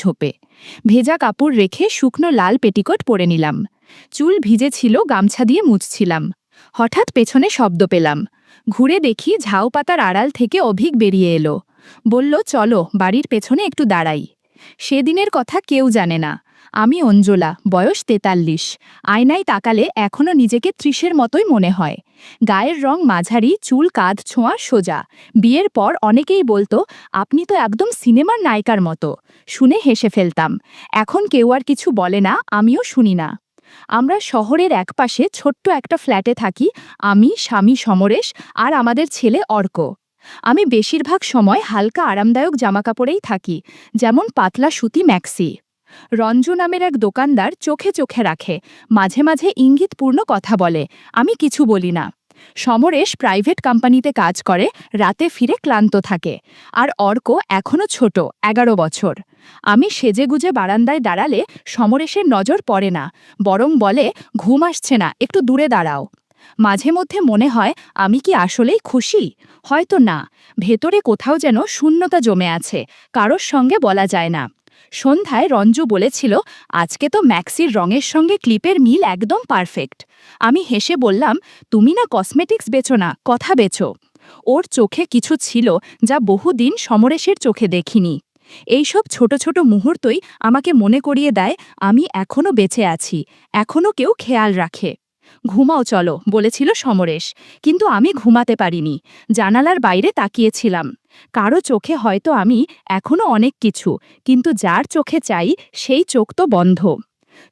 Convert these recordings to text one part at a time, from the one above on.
ঝোপে। ভেজা কাপড় রেখে শুকনো লাল পেটিকোট পরে নিলাম। চুল ভিজে ছিল, গামছা দিয়ে মুছছিলাম। হঠাৎ পেছনে শব্দ পেলাম। ঘুরে দেখি ঝাউ পাতার আড়াল থেকে অভিক বেরিয়ে এলো। বলল, চলো বাড়ির পেছনে একটু দাঁড়াই। সেদিনের কথা কেউ জানে না। আমি অঞ্জলা, বয়স ৪৩। আয়নায় তাকালে এখনও নিজেকে ৩০-এর মতোই মনে হয়। গায়ের রং মাঝারি, চুল কাঁধ ছোঁয়া, সোজা। বিয়ের পর অনেকেই বলতো, আপনি তো একদম সিনেমার নায়িকার মতো। শুনে হেসে ফেলতাম। এখন কেউ আর কিছু বলে না, আমিও শুনি না। আমরা শহরের একপাশে ছোট্ট একটা ফ্ল্যাটে থাকি, আমি, স্বামী সমরেশ আর আমাদের ছেলে অর্ক। আমি বেশিরভাগ সময় হালকা আরামদায়ক জামাকাপড়েই থাকি, যেমন পাতলা সুতি ম্যাক্সি। রঞ্জু নামের এক দোকানদার চোখে চোখে রাখে, মাঝে মাঝে ইঙ্গিতপূর্ণ কথা বলে, আমি কিছু বলি না। সমরেশ প্রাইভেট কোম্পানিতে কাজ করে, রাতে ফিরে ক্লান্ত থাকে। আর অর্ক এখনও ছোট, ১১ বছর। আমি সেজেগুজে বারান্দায় দাঁড়ালে সমরেশের নজর পড়ে না, বরং বলে, ঘুম আসছে না, একটু দূরে দাঁড়াও। মাঝে মধ্যে মনে হয়, আমি কি আসলেই খুশি? হয়তো না, ভেতরে কোথাও যেন শূন্যতা জমে আছে, কারোর সঙ্গে বলা যায় না। সন্ধ্যায় রঞ্জু বলেছিল, আজকে তো ম্যাক্সির রঙের সঙ্গে ক্লিপের মিল একদম পারফেক্ট। আমি হেসে বললাম, তুমি না কসমেটিক্স বেচো না, কথা বেচো। ওর চোখে কিছু ছিল যা বহুদিন সমরেশের চোখে দেখিনি। এইসব ছোট ছোট মুহূর্তই আমাকে মনে করিয়ে দেয়, আমি এখনও বেঁচে আছি, এখনও কেউ খেয়াল রাখে। ঘুমাও চলো, বলেছিল সমরেশ, কিন্তু আমি ঘুমাতে পারিনি। জানালার বাইরে তাকিয়েছিলাম। কারো চোখে হয়তো আমি এখনও অনেক কিছু, কিন্তু যার চোখে চাই সেই চোখ তো বন্ধ।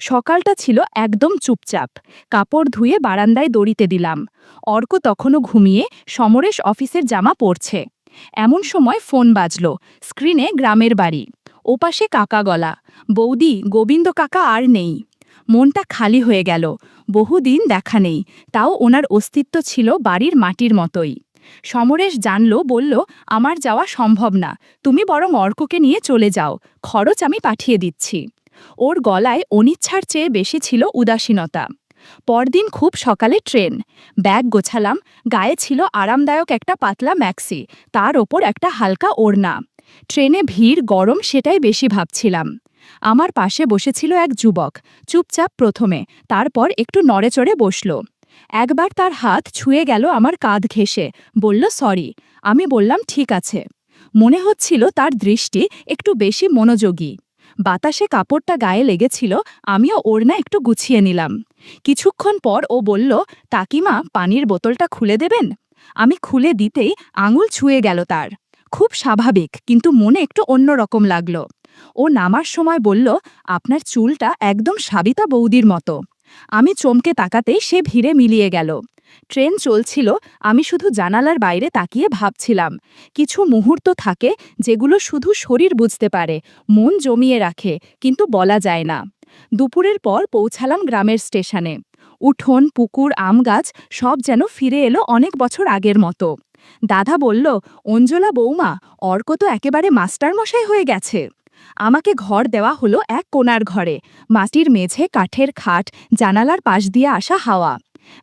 সকালটা ছিল একদম চুপচাপ। কাপড় ধুয়ে বারান্দায় দড়িতে দিলাম। অর্ক তখনও ঘুমিয়ে, সমরেশ অফিসের জামা পরছে। এমন সময় ফোন বাজল। স্ক্রিনে গ্রামের বাড়ি। ওপাশে কাকা গলা, বৌদি, গোবিন্দ কাকা আর নেই। মনটা খালি হয়ে গেল। বহুদিন দেখা নেই, তাও ওনার অস্তিত্ব ছিল বাড়ির মাটির মতোই। সমরেশ জানল, বলল, আমার যাওয়া সম্ভব না, তুমি বরং অর্ককে নিয়ে চলে যাও, খরচ আমি পাঠিয়ে দিচ্ছি। ওর গলায় অনিচ্ছার চেয়ে বেশি ছিল উদাসীনতা। পরদিন খুব সকালে ট্রেন। ব্যাগ গোছালাম। গায়ে ছিল আরামদায়ক একটা পাতলা ম্যাক্সি, তার ওপর একটা হালকা ওড়না। ট্রেনে ভিড়, গরম, সেটাই বেশি ভাবছিলাম। আমার পাশে বসেছিল এক যুবক, চুপচাপ প্রথমে, তারপর একটু নড়েচড়ে বসল। একবার তার হাত ছুঁয়ে গেল আমার কাঁধ ঘেঁষে, বলল, সরি। আমি বললাম, ঠিক আছে। মনে হচ্ছিল তার দৃষ্টি একটু বেশি মনোযোগী। বাতাসে কাপড়টা গায়ে লেগেছিল, আমিও ওড়না একটু গুছিয়ে নিলাম। কিছুক্ষণ পর ও বলল, কাকিমা, পানির বোতলটা খুলে দেবেন? আমি খুলে দিতেই আঙুল ছুঁয়ে গেল তার। খুব স্বাভাবিক, কিন্তু মনে একটু অন্যরকম লাগলো। ও নামার সময় বলল, আপনার চুলটা একদম সাবিতা বৌদির মতো। আমি চমকে তাকাতেই সে ভিড়ে মিলিয়ে গেল। ট্রেন চলছিল, আমি শুধু জানালার বাইরে তাকিয়ে ভাবছিলাম। কিছু মুহূর্ত থাকে যেগুলো শুধু শরীর বুঝতে পারে, মন জমিয়ে রাখে, কিন্তু বলা যায় না। দুপুরের পর পৌঁছালাম গ্রামের স্টেশনে। উঠোন, পুকুর, আম গাছ সব যেন ফিরে এলো অনেক বছর আগের মতো। দাদা বলল, অঞ্জলা বৌমা, অর্ক তো একেবারে মাস্টারমশাই হয়ে গেছে। আমাকে ঘর দেওয়া হলো এক কোণার ঘরে। মাটির মেঝে, কাঠের খাট, জানালার পাশ দিয়ে আসা হাওয়া।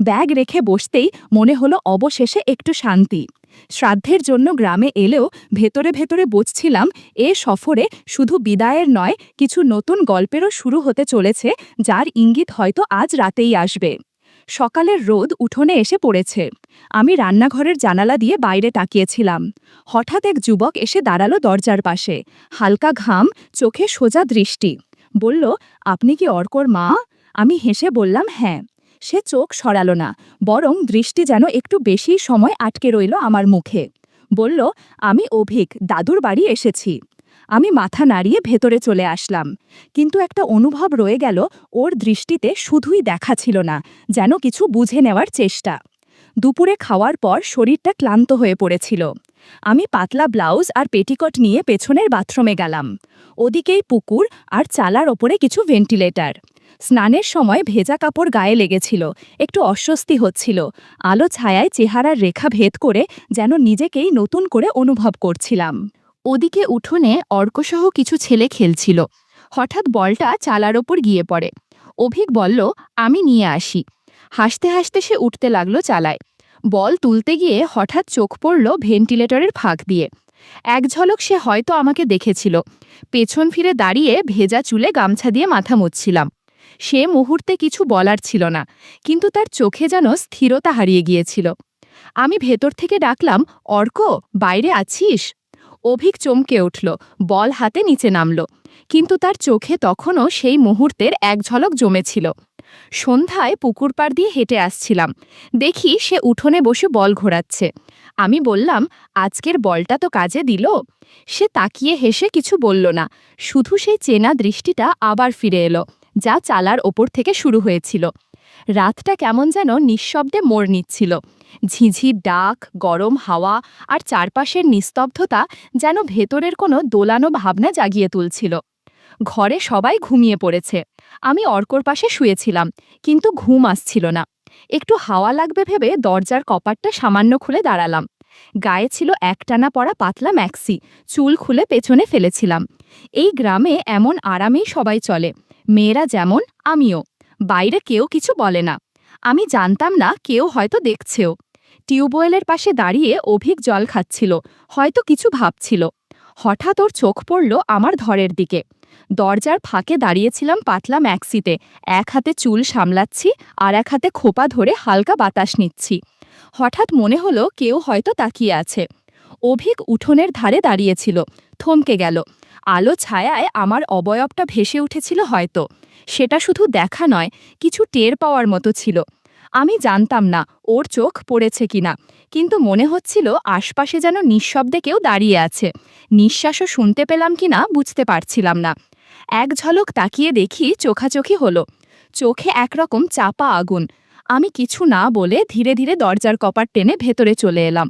ব্যাগ রেখে বসতেই মনে হলো অবশেষে একটু শান্তি। শ্রাদ্ধের জন্য গ্রামে এলেও ভেতরে ভেতরে বুঝছিলাম, এ সফরে শুধু বিদায়ের নয়, কিছু নতুন গল্পেরও শুরু হতে চলেছে, যার ইঙ্গিত হয়তো আজ রাতেই আসবে। সকালের রোদ উঠোনে এসে পড়েছে। আমি রান্নাঘরের জানালা দিয়ে বাইরে তাকিয়েছিলাম। হঠাৎ এক যুবক এসে দাঁড়ালো দরজার পাশে। হালকা ঘাম, চোখে সোজা দৃষ্টি। বলল, আপনি কি অর্কর মা? আমি হেসে বললাম, হ্যাঁ। সে চোখ সরালো না, বরং দৃষ্টি যেন একটু বেশি সময় আটকে রইল আমার মুখে। বলল, আমি অভিক, দাদুর বাড়ি এসেছি। আমি মাথা নাড়িয়ে ভেতরে চলে আসলাম। কিন্তু একটা অনুভব রয়ে গেল, ওর দৃষ্টিতে শুধুই দেখা ছিল না, যেন কিছু বুঝে নেওয়ার চেষ্টা। দুপুরে খাওয়ার পর শরীরটা ক্লান্ত হয়ে পড়েছিল। আমি পাতলা ব্লাউজ আর পেটিকট নিয়ে পেছনের বাথরুমে গেলাম। ওদিকেই পুকুর, আর চালার ওপরে কিছু ভেন্টিলেটর। স্নানের সময় ভেজা কাপড় গায়ে লেগেছিল, একটু অস্বস্তি হচ্ছিল। আলো ছায়ায় চেহারার রেখা ভেদ করে যেন নিজেকেই নতুন করে অনুভব করছিলাম। ওদিকে উঠোনে অর্কসহ কিছু ছেলে খেলছিল। হঠাৎ বলটা চালার ওপর গিয়ে পড়ে। অভিক বলল, আমি নিয়ে আসি। হাসতে হাসতে সে উঠতে লাগলো চালায়। বল তুলতে গিয়ে হঠাৎ চোখ পড়ল ভেন্টিলেটরের ফাঁক দিয়ে। এক ঝলক সে হয়তো আমাকে দেখেছিল। পেছন ফিরে দাঁড়িয়ে ভেজা চুলে গামছা দিয়ে মাথা মুছছিলাম। সে মুহূর্তে কিছু বলার ছিল না, কিন্তু তার চোখে যেন স্থিরতা হারিয়ে গিয়েছিল। আমি ভেতর থেকে ডাকলাম, অর্ক, বাইরে আছিস? অভিক চমকে উঠল, বল হাতে নিচে নামল, কিন্তু তার চোখে তখনও সেই মুহূর্তের এক ঝলক জমেছিল। সন্ধ্যায় পুকুর পাড় দিয়ে হেঁটে আসছিলাম, দেখি সে উঠোনে বসে বল ঘোরাচ্ছে। আমি বললাম, আজকের বলটা তো কাজে দিল? সে তাকিয়ে হেসে কিছু বলল না, শুধু সেই চেনা দৃষ্টিটা আবার ফিরে এলো, যা চালার ওপর থেকে শুরু হয়েছিল। রাতটা কেমন যেন নিঃশব্দে মোড় নিচ্ছিল। ঝিঝির ডাক, গরম হাওয়া আর চারপাশের নিস্তব্ধতা যেন ভেতরের কোনো দোলানো ভাবনা জাগিয়ে তুলছিল। ঘরে সবাই ঘুমিয়ে পড়েছে। আমি অর্কর পাশে শুয়েছিলাম, কিন্তু ঘুম আসছিল না। একটু হাওয়া লাগবে ভেবে দরজার কপাটটা সামান্য খুলে দাঁড়ালাম। গায়ে ছিল একটানা পরা পাতলা ম্যাক্সি, চুল খুলে পেছনে ফেলেছিলাম। এই গ্রামে এমন আরামেই সবাই চলে, মেয়েরা যেমন, আমিও। বাইরে কেউ কিছু বলে না। আমি জানতাম না কেউ হয়তো দেখছেও। টিউবওয়েলের পাশে দাঁড়িয়ে অভিক জল খাচ্ছিল, হয়তো কিছু ভাবছিল। হঠাৎ ওর চোখ পড়ল আমার ধরের দিকে। দরজার ফাঁকে দাঁড়িয়েছিলাম পাতলা ম্যাক্সিতে, এক হাতে চুল সামলাচ্ছি আর এক হাতে খোপা ধরে হালকা বাতাস নিচ্ছি। হঠাৎ মনে হলো কেউ হয়তো তাকিয়ে আছে। অভিক উঠোনের ধারে দাঁড়িয়েছিল, থমকে গেল। আলো ছায়ায় আমার অবয়বটা ভেসে উঠেছিল হয়তো। সেটা শুধু দেখা নয়, কিছু টের পাওয়ার মতো ছিল। আমি জানতাম না ওর চোখ পড়েছে কিনা, কিন্তু মনে হচ্ছিল আশপাশে যেন নিঃশব্দে কেউ দাঁড়িয়ে আছে। নিঃশ্বাসও শুনতে পেলাম কিনা বুঝতে পারছিলাম না। এক ঝলক তাকিয়ে দেখি চোখাচোখি হলো। চোখে একরকম চাপা আগুন। আমি কিছু না বলে ধীরে ধীরে দরজার কপাট টেনে ভেতরে চলে এলাম।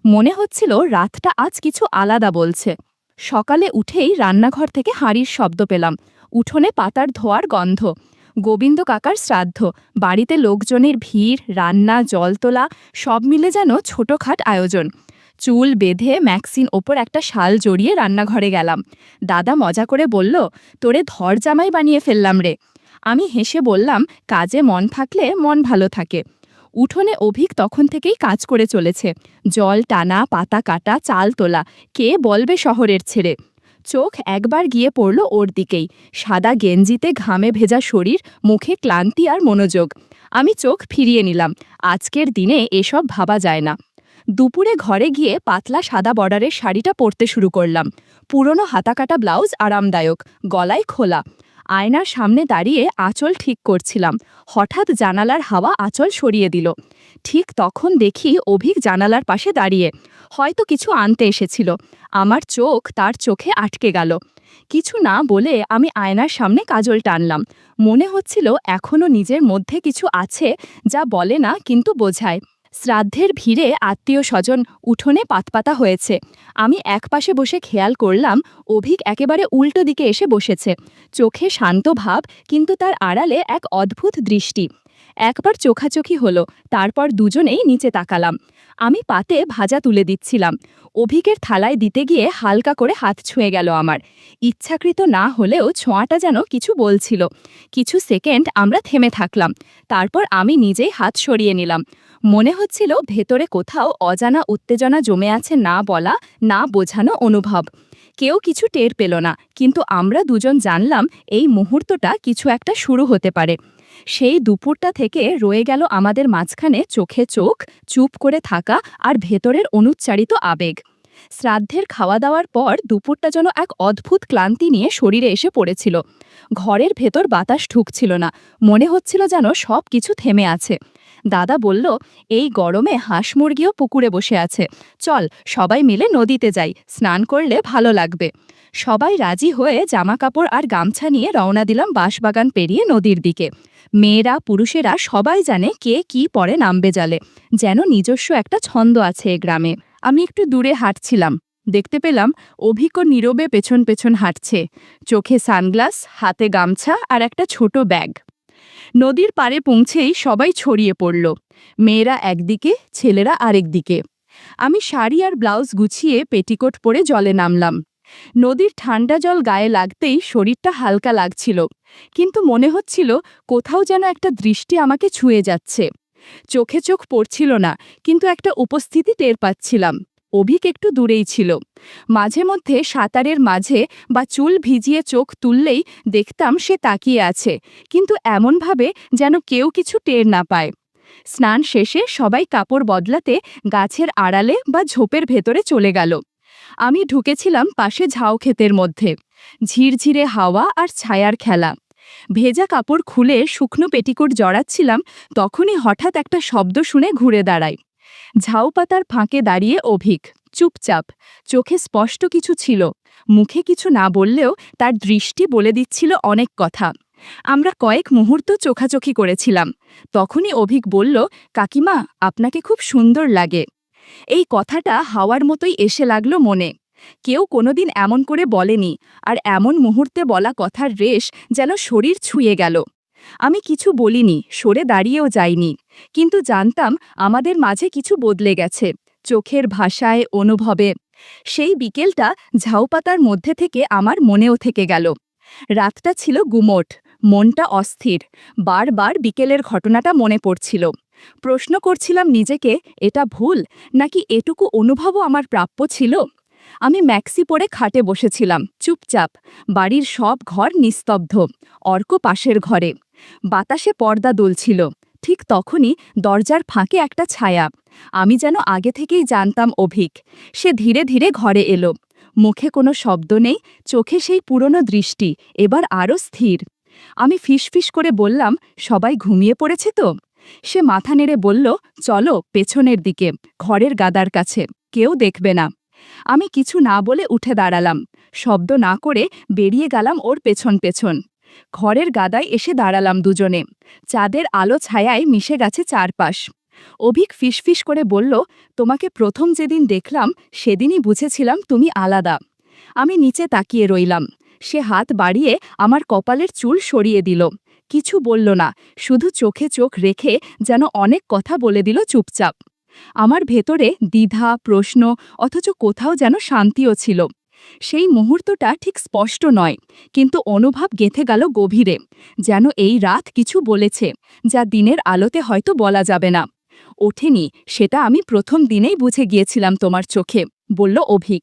মনে হচ্ছিল রাতটা আজ কিছু আলাদা বলছে। সকালে উঠেই রান্নাঘর থেকে হাঁড়ির শব্দ পেলাম, উঠোনে পাতার ধোয়ার গন্ধ। গোবিন্দ কাকার শ্রাদ্ধ, বাড়িতে লোকজনের ভিড়, রান্না, জল তোলা, সব মিলে যেন ছোটখাট আয়োজন। চুল বেঁধে ম্যাক্সিন ওপর একটা শাল জড়িয়ে রান্নাঘরে গেলাম। দাদা মজা করে বলল, তোরে ধর জামাই বানিয়ে ফেললাম রে। আমি হেসে বললাম, কাজে মন থাকলে মন ভালো থাকে। উঠোনে অভিক তখন থেকেই কাজ করে চলেছে, জল টানা, পাতা কাটা, চাল তোলা। কে বলবে শহরের ছেড়ে? চোখ একবার গিয়ে পড়ল ওর দিকেই, সাদা গেঞ্জিতে ঘামে ভেজা শরীর, মুখে ক্লান্তি আর মনোযোগ। আমি চোখ ফিরিয়ে নিলাম। আজকের দিনে এসব ভাবা যায় না। দুপুরে ঘরে গিয়ে পাতলা সাদা বর্ডারের শাড়িটা পরতে শুরু করলাম। পুরনো হাতাকাটা ব্লাউজ আরামদায়ক, গলায় খোলা। আয়নার সামনে দাঁড়িয়ে আঁচল ঠিক করছিলাম। হঠাৎ জানালার হাওয়া আঁচল সরিয়ে দিল। ঠিক তখন দেখি অভিক জানালার পাশে দাঁড়িয়ে, হয়তো কিছু আনতে এসেছিল। আমার চোখ তার চোখে আটকে গেল। কিছু না বলে আমি আয়নার সামনে কাজল টানলাম। মনে হচ্ছিল এখনো নিজের মধ্যে কিছু আছে, যা বলে না কিন্তু বোঝায়। শ্রাদ্ধের ভিড়ে আত্মীয় স্বজন উঠোনে পাতপাতা হয়েছে। আমি একপাশে বসে খেয়াল করলাম অভিক একেবারে উল্টো দিকে এসে বসেছে। চোখে শান্ত ভাব, কিন্তু তার আড়ালে এক অদ্ভুত দৃষ্টি। একবার চোখাচোখি হলো, তারপর দুজনেই নিচে তাকালাম। আমি পাতে ভাজা তুলে দিচ্ছিলাম। অভিকের থালায় দিতে গিয়ে হালকা করে হাত ছুঁয়ে গেল আমার। ইচ্ছাকৃত না হলেও ছোঁয়াটা যেন কিছু বলছিল। কিছু সেকেন্ড আমরা থেমে থাকলাম, তারপর আমি নিজেই হাত সরিয়ে নিলাম। মনে হচ্ছিল ভেতরে কোথাও অজানা উত্তেজনা জমে আছে, না বলা, না বোঝানো অনুভব। কেউ কিছু টের পেল না, কিন্তু আমরা দুজন জানলাম এই মুহূর্তটা কিছু একটা শুরু হতে পারে। সেই দুপুরটা থেকে রয়ে গেল আমাদের মাঝখানে চোখে চোখ, চুপ করে থাকা আর ভেতরের অনুচ্চারিত আবেগ। শ্রাদ্ধের খাওয়া দাওয়ার পর দুপুরটা যেন এক অদ্ভুত ক্লান্তি নিয়ে শরীরে এসে পড়েছিল। ঘরের ভেতর বাতাস ঢুকছিল না, মনে হচ্ছিল যেন সব কিছু থেমে আছে। দাদা বলল, এই গরমে হাঁস মুরগিও পুকুরে বসে আছে, চল সবাই মিলে নদীতে যাই, স্নান করলে ভালো লাগবে। সবাই রাজি হয়ে জামাকাপড় আর গামছা নিয়ে রওনা দিলাম বাঁশবাগান পেরিয়ে নদীর দিকে। মেয়েরা, পুরুষেরা সবাই জানে কে কি পরে নামবে জালে, যেন নিজস্ব একটা ছন্দ আছে এ গ্রামে। আমি একটু দূরে হাঁটছিলাম, দেখতে পেলাম অভিক নীরবে পেছন পেছন হাঁটছে, চোখে সানগ্লাস, হাতে গামছা আর একটা ছোট ব্যাগ। নদীর পাড়ে পৌঁছেই সবাই ছড়িয়ে পড়ল, মেয়েরা একদিকে, ছেলেরা আরেক দিকে। আমি শাড়ি আর ব্লাউজ গুছিয়ে পেটিকোট পরে জলে নামলাম। নদীর ঠান্ডা জল গায়ে লাগতেই শরীরটা হালকা লাগছিল, কিন্তু মনে হচ্ছিল কোথাও যেন একটা দৃষ্টি আমাকে ছুঁয়ে যাচ্ছে। চোখে চোখ পড়ছিল না, কিন্তু একটা উপস্থিতি টের পাচ্ছিলাম। অভিক একটু দূরেই ছিল। মাঝে মধ্যে সাঁতারের মাঝে বা চুল ভিজিয়ে চোখ তুললেই দেখতাম সে তাকিয়ে আছে, কিন্তু এমনভাবে যেন কেউ কিছু টের না পায়। স্নান শেষে সবাই কাপড় বদলাতে গাছের আড়ালে বা ঝোপের ভেতরে চলে গেল। আমি ঢুকেছিলাম পাশে ঝাউ ক্ষেতের মধ্যে। ঝিরঝিরে হাওয়া আর ছায়ার খেলা। ভেজা কাপড় খুলে শুকনো পেটিকোট জড়াচ্ছিলাম, তখনই হঠাৎ একটা শব্দ শুনে ঘুরে দাঁড়াই। ঝাউ পাতার ফাঁকে দাঁড়িয়ে অভিক, চুপচাপ। চোখে স্পষ্ট কিছু ছিল, মুখে কিছু না বললেও তার দৃষ্টি বলে দিচ্ছিল অনেক কথা। আমরা কয়েক মুহূর্ত চোখাচোখি করেছিলাম। তখনই অভিক বলল, কাকিমা, আপনাকে খুব সুন্দর লাগে। এই কথাটা হাওয়ার মতোই এসে লাগলো মনে। কেউ কোনোদিন এমন করে বলেনি, আর এমন মুহূর্তে বলা কথার রেশ যেন শরীর ছুঁয়ে গেল। আমি কিছু বলিনি, সরে দাঁড়িয়েও যাইনি, কিন্তু জানতাম আমাদের মাঝে কিছু বদলে গেছে, চোখের ভাষায়, অনুভবে। সেই বিকেলটা ঝাউপাতার মধ্যে থেকে আমার মনেও থেকে গেল। রাতটা ছিল গুমোট, মনটা অস্থির। বারবার বিকেলের ঘটনাটা মনে পড়ছিল। প্রশ্ন করছিলাম নিজেকে, এটা ভুল, নাকি এটুকু অনুভবও আমার প্রাপ্য ছিল? আমি ম্যাক্সি পরে খাটে বসেছিলাম, চুপচাপ। বাড়ির সব ঘর নিস্তব্ধ, অর্ক পাশের ঘরে। বাতাসে পর্দা দুলছিল। ঠিক তখনই দরজার ফাঁকে একটা ছায়া। আমি যেন আগে থেকেই জানতাম অভিক। সে ধীরে ধীরে ঘরে এলো। মুখে কোনো শব্দ নেই, চোখে সেই পুরনো দৃষ্টি, এবার আরও স্থির। আমি ফিসফিস করে বললাম, সবাই ঘুমিয়ে পড়েছে তো? সে মাথা নেড়ে বলল, চলো পেছনের দিকে, ঘরের গাদার কাছে, কেউ দেখবে না। আমি কিছু না বলে উঠে দাঁড়ালাম। শব্দ না করে বেরিয়ে গেলাম ওর পেছন পেছন। ঘরের গাদায় এসে দাঁড়ালাম দুজনে। চাঁদের আলো ছায়ায় মিশে গেছে চারপাশ। অভিক ফিসফিস করে বলল, তোমাকে প্রথম যেদিন দেখলাম সেদিনই বুঝেছিলাম তুমি আলাদা। আমি নিচে তাকিয়ে রইলাম। সে হাত বাড়িয়ে আমার কপালের চুল সরিয়ে দিল। কিছু বলল না, শুধু চোখে চোখ রেখে যেন অনেক কথা বলে দিল চুপচাপ। আমার ভেতরে দ্বিধা, প্রশ্ন, অথচ কোথাও যেন শান্তিও ছিল। সেই মুহূর্তটা ঠিক স্পষ্ট নয়, কিন্তু অনুভব গেঁথে গেল গভীরে, যেন এই রাত কিছু বলেছে, যা দিনের আলোতে হয়তো বলা যাবে না। ওঠেনি, সেটা আমি প্রথম দিনেই বুঝে গিয়েছিলাম তোমার চোখে, বলল অভিক।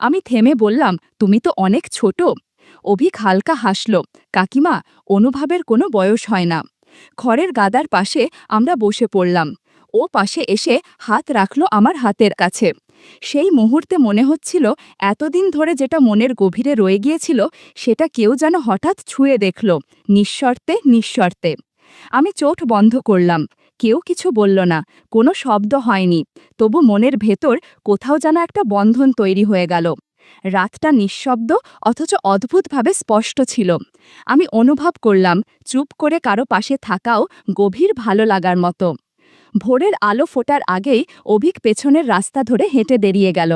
আমি থেমে বললাম, তুমি তো অনেক ছোট। অভিক হালকা হাসল, কাকিমা, অনুভবের কোনো বয়স হয় না। ঘরের গাদার পাশে আমরা বসে পড়লাম। ও পাশে এসে হাত রাখল আমার হাতের কাছে। সেই মুহূর্তে মনে হচ্ছিল এতদিন ধরে যেটা মনের গভীরে রয়ে গিয়েছিল, সেটা কেউ যেন হঠাৎ ছুঁয়ে দেখল, নিঃশর্তে নিঃশর্তে। আমি চোখ বন্ধ করলাম। কেউ কিছু বলল না, কোনো শব্দ হয়নি, তবু মনের ভেতর কোথাও যেন একটা বন্ধন তৈরি হয়ে গেল। রাতটা নিঃশব্দ, অথচ অদ্ভুতভাবে স্পষ্ট ছিল। আমি অনুভব করলাম চুপ করে কারো পাশে থাকাও গভীর ভালো লাগার মতো। ভোরের আলো ফোটার আগেই অভিক পেছনের রাস্তা ধরে হেঁটে বেরিয়ে গেল।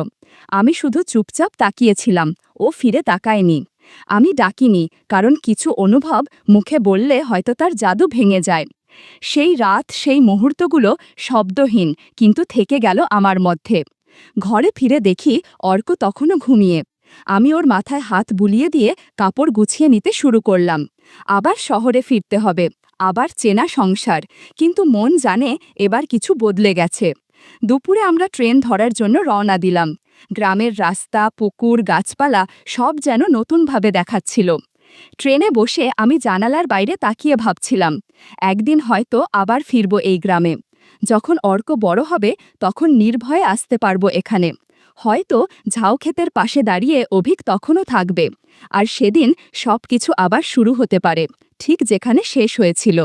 আমি শুধু চুপচাপ তাকিয়েছিলাম, ও ফিরে তাকায়নি। আমি ডাকিনি, কারণ কিছু অনুভব মুখে বললে হয়তো তার জাদু ভেঙে যায়। সেই রাত, সেই মুহূর্তগুলো শব্দহীন, কিন্তু থেকে গেল আমার মধ্যে। ঘরে ফিরে দেখি অর্ক তখনও ঘুমিয়ে। আমি ওর মাথায় হাত বুলিয়ে দিয়ে কাপড় গুছিয়ে নিতে শুরু করলাম। আবার শহরে ফিরতে হবে, আবার চেনা সংসার, কিন্তু মন জানে এবার কিছু বদলে গেছে। দুপুরে আমরা ট্রেন ধরার জন্য রওনা দিলাম। গ্রামের রাস্তা, পুকুর, গাছপালা সব যেন নতুনভাবে দেখাচ্ছিল। ট্রেনে বসে আমি জানালার বাইরে তাকিয়ে ভাবছিলাম, একদিন হয়তো আবার ফিরব এই গ্রামে। যখন অর্ক বড় হবে, তখন নির্ভয়ে আসতে পারব এখানে। হয়তো ঝাউক্ষেতের পাশে দাঁড়িয়ে অভিক তখনও থাকবে। আর সেদিন সবকিছু আবার শুরু হতে পারে, ঠিক যেখানে শেষ হয়েছিল।